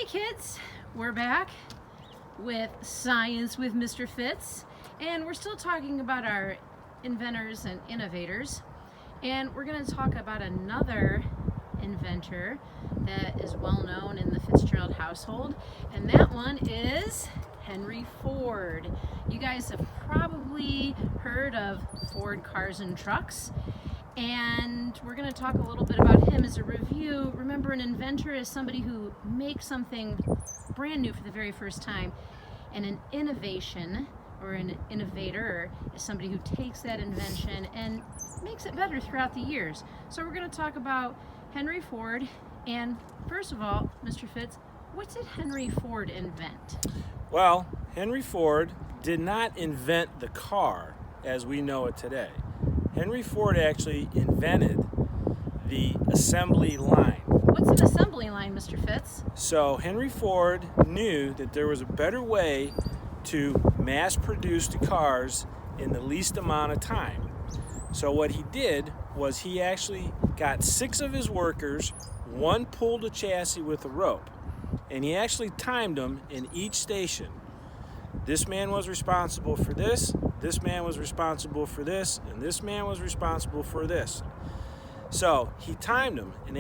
Hey kids, we're back with Science with Mr. Fitz, and we're still talking about our inventors and innovators, and we're going to talk about another inventor that is well known in the Fitzgerald household, and that one is Henry Ford. You guys have probably heard of Ford cars and trucks, and we're going to talk a little bit about him as a review. Remember, an inventor is somebody who makes something brand new for the very first time, and an innovation or an innovator is somebody who takes that invention and makes it better throughout the years. So we're going to talk about Henry Ford, and first of all, Mr. Fitz, what did Henry Ford invent? Well, Henry Ford did not invent the car as we know it today. Henry Ford actually invented the assembly line. What's an assembly line, Mr. Fitz? So Henry Ford knew that there was a better way to mass produce the cars in the least amount of time. So what he did was he actually got 6 of his workers, one pulled a chassis with a rope, and he actually timed them in each station. This man was responsible for this man was responsible for this, and this man was responsible for this. So he timed them, and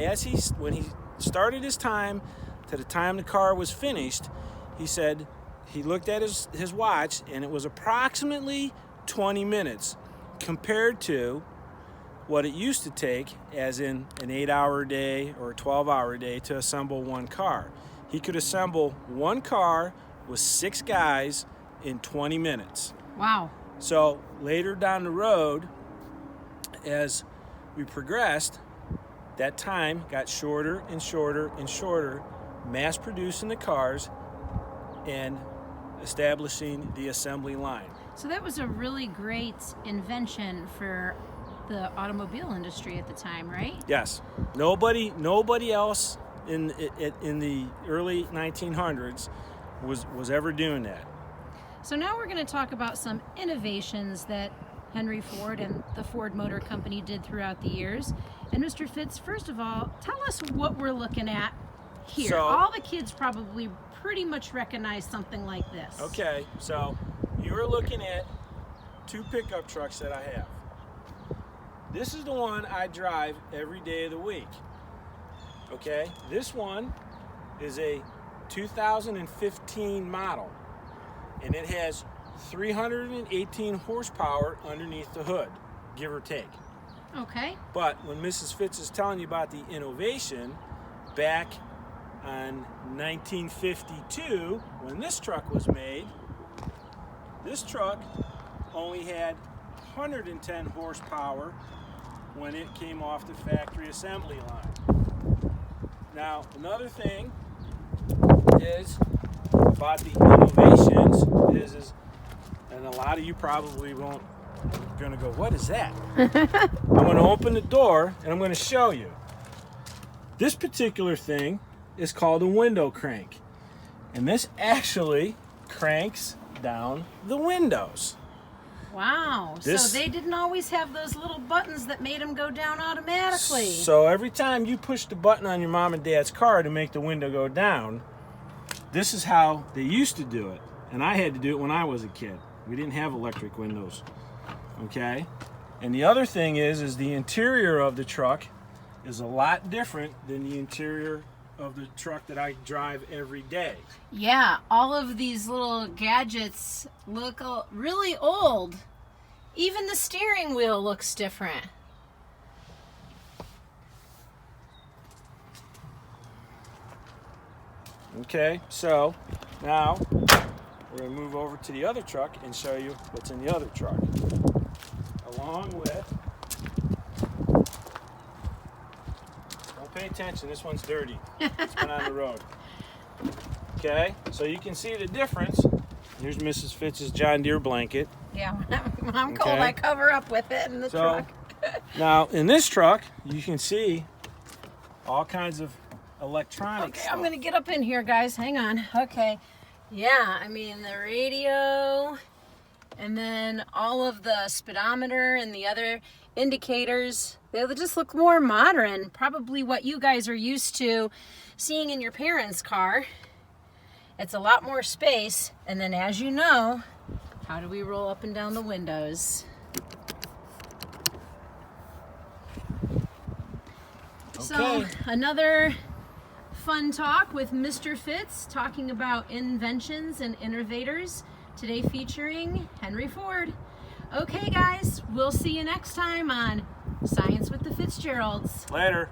when he started his time to the time the car was finished, he said he looked at his watch, and it was approximately 20 minutes compared to what it used to take, as in an 8-hour day or a 12-hour day, to assemble one car. He could assemble one car with 6 guys in 20 minutes. Wow. So later down the road, as we progressed, that time got shorter and shorter and shorter, mass producing the cars and establishing the assembly line. So that was a really great invention for the automobile industry at the time, right? Yes. Nobody else in the early 1900s was ever doing that. So now we're going to talk about some innovations that Henry Ford and the Ford Motor Company did throughout the years. And Mr. Fitz, first of all, tell us what we're looking at here. So, all the kids probably pretty much recognize something like this. Okay, so you're looking at 2 pickup trucks that I have. This is the one I drive every day of the week. Okay, this one is a 2015 model, and it has 318 horsepower underneath the hood, give or take. Okay. But when Mrs. Fitz is telling you about the innovation, back on 1952, when this truck was made, this truck only had 110 horsepower when it came off the factory assembly line. Now, another thing is about the innovations is, and a lot of you probably won't, going to go, what is that? I'm going to open the door and I'm going to show you. This particular thing is called a window crank, and this actually cranks down the windows. Wow. So they didn't always have those little buttons that made them go down automatically. So every time you push the button on your mom and dad's car to make the window go down, this is how they used to do it. And I had to do it when I was a kid. We didn't have electric windows. Okay? And the other thing is the interior of the truck is a lot different than the interior of the truck that I drive every day. Yeah, all of these little gadgets look really old. Even the steering wheel looks different. Okay, so now we're going to move over to the other truck and show you what's in the other truck. Along with, don't pay attention, this one's dirty. It's been on the road. Okay, so you can see the difference. Here's Mrs. Fitz's John Deere blanket. Yeah, when I'm cold, I cover up with it in the truck. Now, in this truck, you can see all kinds of electronic stuff. I'm going to get up in here, guys. Hang on. Okay. Yeah, I mean, the radio, and then all of the speedometer and the other indicators, they just look more modern. Probably what you guys are used to seeing in your parents' car. It's a lot more space, and then as you know, how do we roll up and down the windows? So Okay. another fun talk with Mr. Fitz, talking about inventions and innovators, today featuring Henry Ford. Okay guys, we'll see you next time on Science with the Fitzgeralds. Later.